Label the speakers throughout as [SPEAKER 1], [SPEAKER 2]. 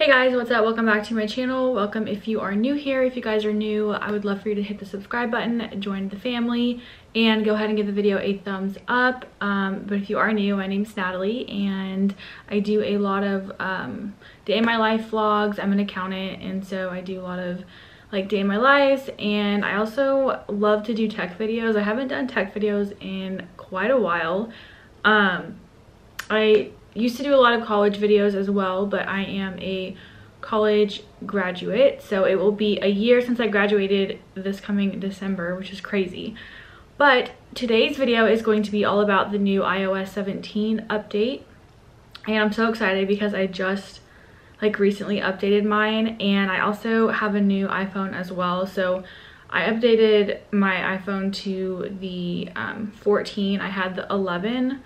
[SPEAKER 1] Hey guys, what's up? Welcome back to my channel. Welcome if you are new here. If you guys are new, I would love for you to hit the subscribe button, join the family, and go ahead and give the video a thumbs up. But if you are new, my name's Natalie, and I do a lot of day in my life vlogs. I'm an accountant, and so I do a lot of like day in my life, and I also love to do tech videos. I haven't done tech videos in quite a while. I used to do a lot of college videos as well, but I am a college graduate, so it will be a year since I graduated this coming December, which is crazy. But today's video is going to be all about the new iOS 17 update, and I'm so excited because I just like recently updated mine, and I also have a new iPhone as well. So I updated my iPhone to the 14. I had the 11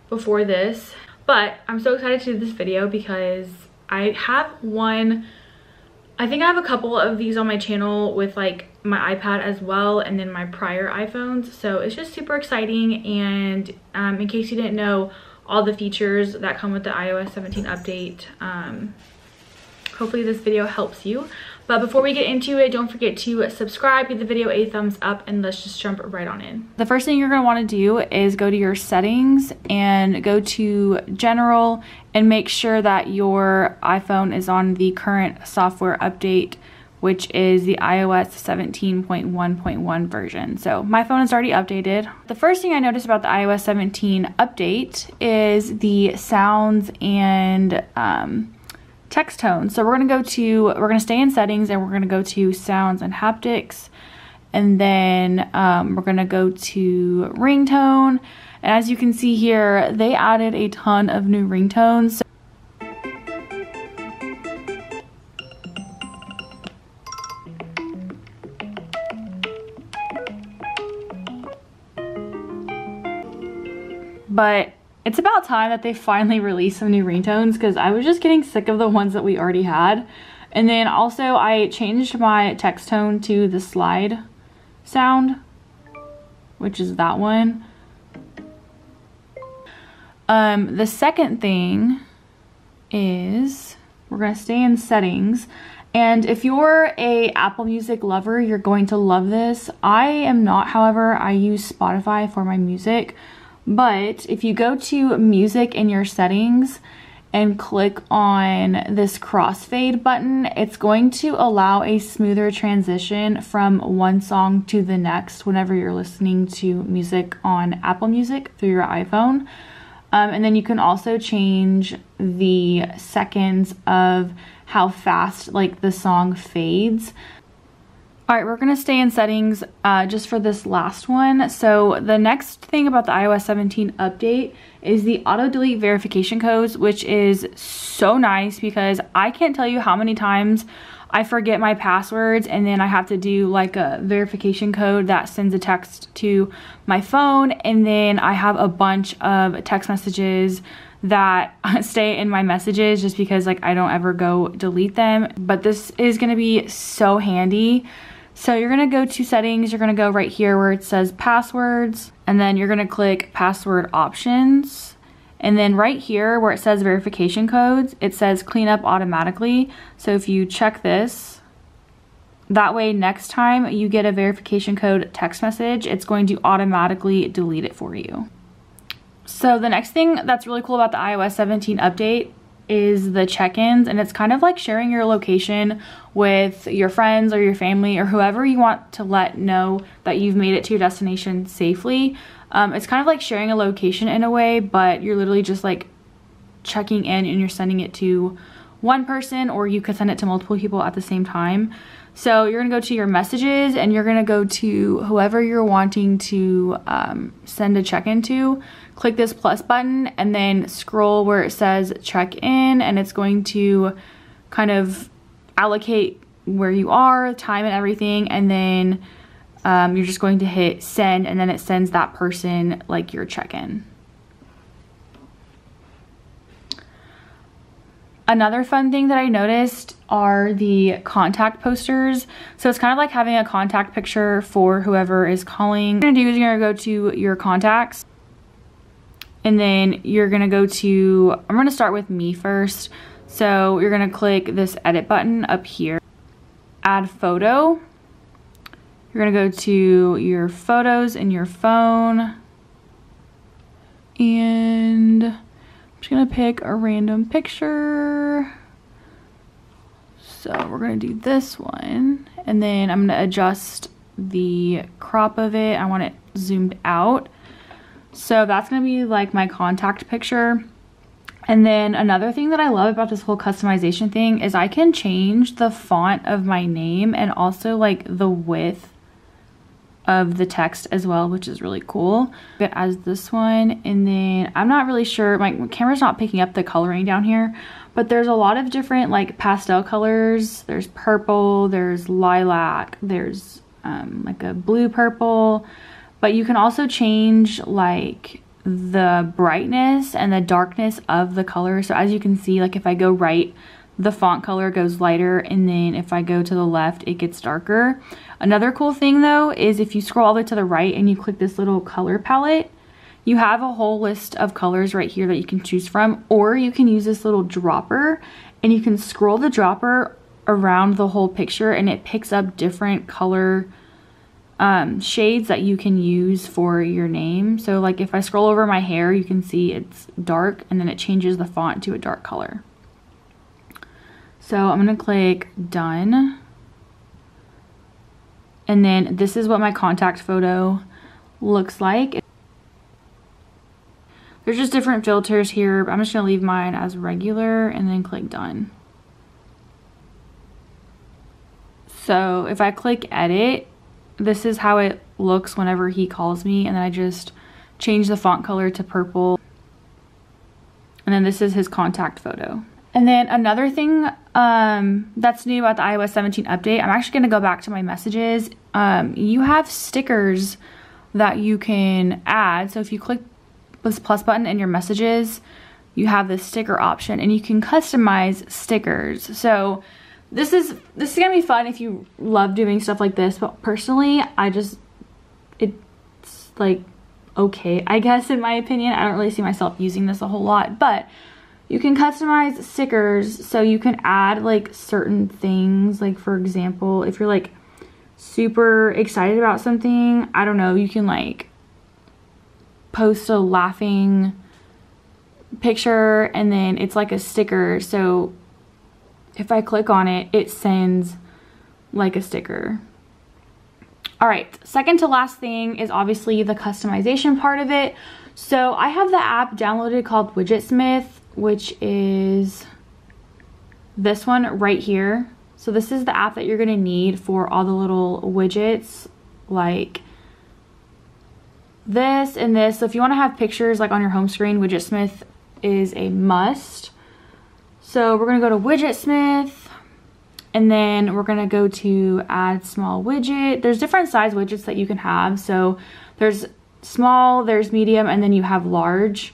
[SPEAKER 1] before this. But I'm so excited to do this video because I have I think I have a couple of these on my channel with like my iPad as well, and then my prior iPhones. So it's just super exciting, and in case you didn't know all the features that come with the iOS 17 update, hopefully this video helps you. But before we get into it, don't forget to subscribe, give the video a thumbs up, and let's just jump right on in. The first thing you're going to want to do is go to your settings and go to general and make sure that your iPhone is on the current software update, which is the iOS 17.1.1 version. So my phone is already updated. The first thing I noticed about the iOS 17 update is the sounds and text tone. So we're gonna stay in settings, and we're gonna go to sounds and haptics, and then we're gonna go to ringtone. And as you can see here, they added a ton of new ringtones. But it's about time that they finally released some new ringtones, because I was just getting sick of the ones that we already had. And then also I changed my text tone to the slide sound, which is that one. The second thing is we're gonna stay in settings. And if you're a Apple Music lover, you're going to love this. I am not, however. I use Spotify for my music. But if you go to music in your settings and click on this crossfade button, it's going to allow a smoother transition from one song to the next whenever you're listening to music on Apple Music through your iPhone. And then you can also change the seconds of how fast like the song fades. All right, we're gonna stay in settings just for this last one. So the next thing about the iOS 17 update is the auto delete verification codes, which is so nice because I can't tell you how many times I forget my passwords, and then I have to do like a verification code that sends a text to my phone, and then I have a bunch of text messages that stay in my messages just because like I don't ever go delete them. But this is gonna be so handy. So you're gonna go to settings, you're gonna go right here where it says passwords, and then you're gonna click password options. And then right here where it says verification codes, it says clean up automatically. So if you check this, that way next time you get a verification code text message, it's going to automatically delete it for you. So the next thing that's really cool about the iOS 17 update is the check-ins, and it's kind of like sharing your location with your friends or your family or whoever you want to let know that you've made it to your destination safely. It's kind of like sharing a location in a way, but you're literally just like checking in and you're sending it to one person, or you could send it to multiple people at the same time. So you're gonna go to your messages, and you're gonna go to whoever you're wanting to send a check-in to. Click this plus button, and then scroll where it says check in, and it's going to kind of allocate where you are, time and everything, and then you're just going to hit send, and then it sends that person like your check-in. Another fun thing that I noticed are the contact posters. So it's kind of like having a contact picture for whoever is calling. What you're gonna do is you're gonna go to your contacts, and then you're gonna go to, I'm gonna start with me first. So you're gonna click this edit button up here, add photo. You're gonna go to your photos in your phone, and I'm just gonna pick a random picture. So we're gonna do this one, and then I'm gonna adjust the crop of it. I want it zoomed out. So that's gonna be like my contact picture. And then another thing that I love about this whole customization thing is I can change the font of my name and also like the width of the text as well, which is really cool. But as this one, and then I'm not really sure, my camera's not picking up the coloring down here, but there's a lot of different like pastel colors. There's purple, there's lilac, there's like a blue purple, but you can also change like the brightness and the darkness of the color. So as you can see, like if I go right, the font color goes lighter, and then if I go to the left, it gets darker. Another cool thing though is if you scroll all the way to the right and you click this little color palette, you have a whole list of colors right here that you can choose from, or you can use this little dropper and you can scroll the dropper around the whole picture and it picks up different color shades that you can use for your name. So like if I scroll over my hair, you can see it's dark and then it changes the font to a dark color. So I'm gonna click done. And then this is what my contact photo looks like. There's just different filters here, but I'm just gonna leave mine as regular and then click done. So if I click edit, this is how it looks whenever he calls me, and then I just change the font color to purple. And then this is his contact photo. And then another thing that's new about the iOS 17 update, I'm actually gonna go back to my messages. You have stickers that you can add. So if you click this plus button in your messages, you have this sticker option and you can customize stickers. So this is gonna be fun if you love doing stuff like this, but personally, it's like okay, I guess, in my opinion. I don't really see myself using this a whole lot, but you can customize stickers so you can add like certain things. Like for example, if you're like super excited about something, I don't know, you can like post a laughing picture and then it's like a sticker. So if I click on it, it sends like a sticker. All right, second to last thing is obviously the customization part of it. So I have the app downloaded called WidgetsMith, which is this one right here. So this is the app that you're gonna need for all the little widgets like this and this. So if you wanna have pictures like on your home screen, WidgetsMith is a must. So we're gonna go to WidgetsMith, and then we're gonna go to add small widget. There's different size widgets that you can have. So there's small, there's medium, and then you have large.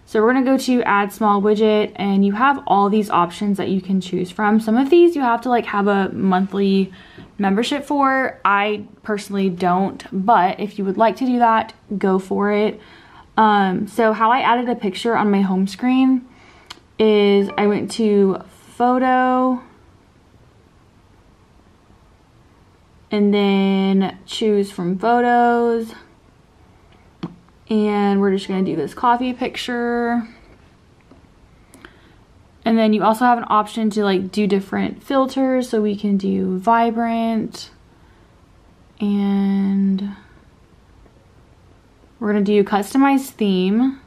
[SPEAKER 1] So we're gonna go to add small widget, and you have all these options that you can choose from. Some of these you have to like have a monthly membership for. I personally don't, but if you would like to do that, go for it. So how I added a picture on my home screen is I went to photo and then choose from photos, and we're just gonna do this coffee picture. And then you also have an option to like do different filters, so we can do vibrant, and we're gonna do customized theme.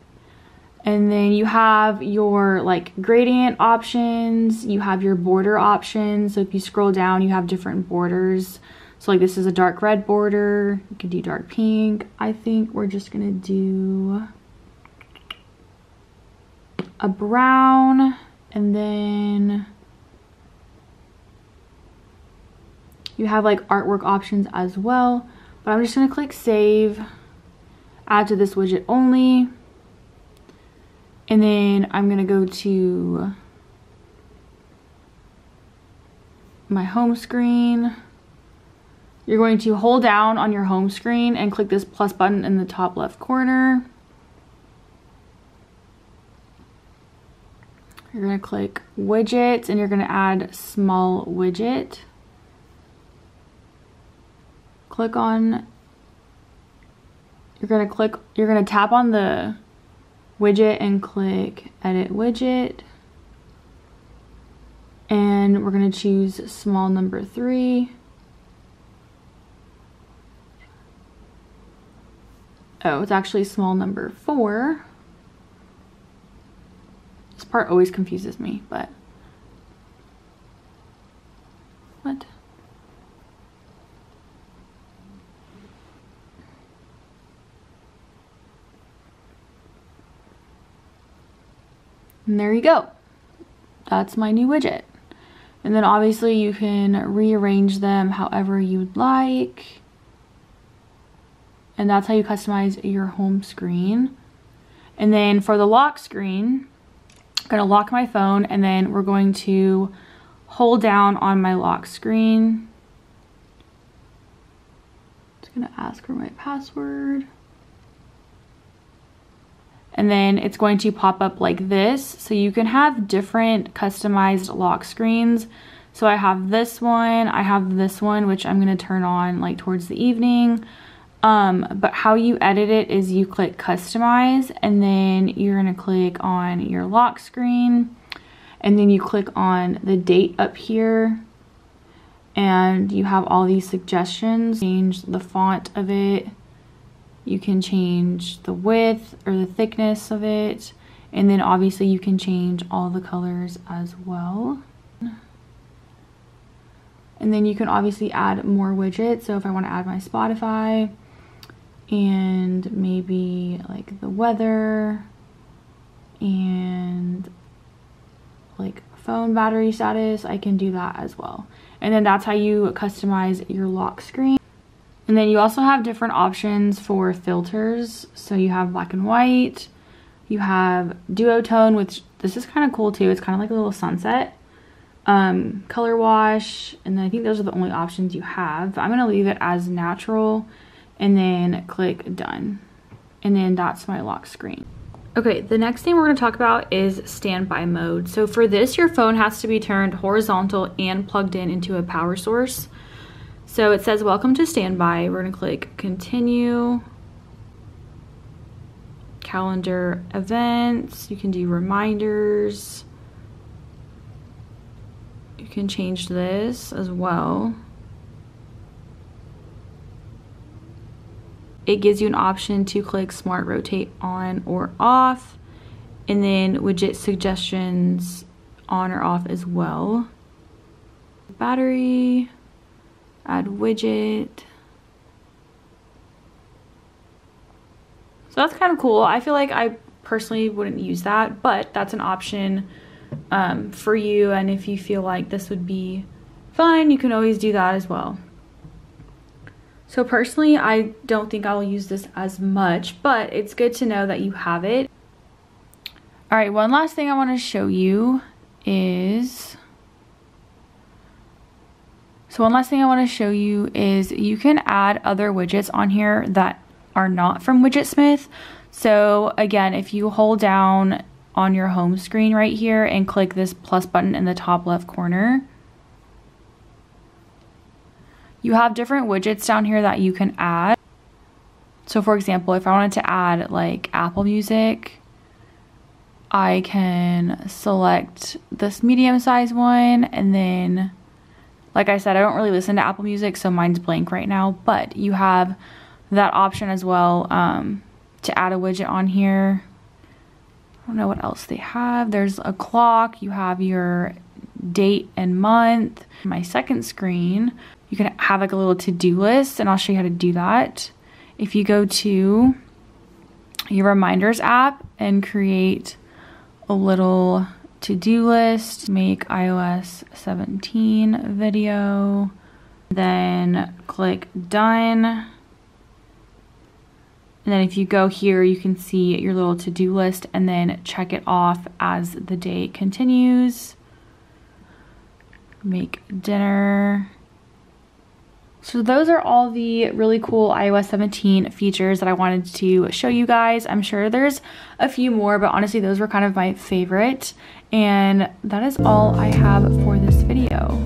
[SPEAKER 1] And then you have your like gradient options, you have your border options. So if you scroll down, you have different borders. So like this is a dark red border, you can do dark pink. I think we're just gonna do a brown, and then you have like artwork options as well. But I'm just gonna click save, add to this widget only. And then I'm gonna go to my home screen. You're going to hold down on your home screen and click this plus button in the top left corner. You're gonna click widgets and you're gonna add small widget. Click on, you're gonna tap on the widget and click edit widget. And we're gonna choose small number 3. Oh, it's actually small number 4. This part always confuses me, but what? And there you go. That's my new widget. And then obviously you can rearrange them however you'd like. And that's how you customize your home screen. And then for the lock screen, I'm gonna lock my phone and then we're going to hold down on my lock screen. It's gonna ask for my password. And then it's going to pop up like this. So you can have different customized lock screens. So I have this one, which I'm gonna turn on like towards the evening. But how you edit it is you click customize and then you're gonna click on your lock screen and then you click on the date up here and you have all these suggestions. Change the font of it. You can change the width or the thickness of it. And then obviously you can change all the colors as well. And then you can obviously add more widgets. So if I want to add my Spotify and maybe like the weather and like phone battery status, I can do that as well. And then that's how you customize your lock screen. And then you also have different options for filters. So you have black and white, you have duotone, which this is kind of cool too. It's kind of like a little sunset. Color wash, and then I think those are the only options you have. I'm gonna leave it as natural and then click done. And then that's my lock screen. Okay, the next thing we're gonna talk about is standby mode. So for this, your phone has to be turned horizontal and plugged in into a power source. So it says, welcome to standby. We're gonna click continue. Calendar events, you can do reminders. You can change this as well. It gives you an option to click smart rotate on or off, and then widget suggestions on or off as well. Battery, add widget. So that's kind of cool. I feel like I personally wouldn't use that, but that's an option for you. And if you feel like this would be fine, you can always do that as well. So personally, I don't think I'll use this as much, but it's good to know that you have it. All right, one last thing I want to show you is, you can add other widgets on here that are not from Widgetsmith. So again, if you hold down on your home screen right here and click this plus button in the top left corner, you have different widgets down here that you can add. So for example, if I wanted to add like Apple Music, I can select this medium size one, and then like I said, I don't really listen to Apple Music, so mine's blank right now, but you have that option as well to add a widget on here. I don't know what else they have. There's a clock, you have your date and month. My second screen, you can have like a little to-do list, and I'll show you how to do that. If you go to your reminders app and create a little to-do list, make iOS 17 video, then click done. And then if you go here, you can see your little to-do list and then check it off as the day continues. Make dinner. So those are all the really cool iOS 17 features that I wanted to show you guys. I'm sure there's a few more, but honestly, those were kind of my favorite. And that is all I have for this video.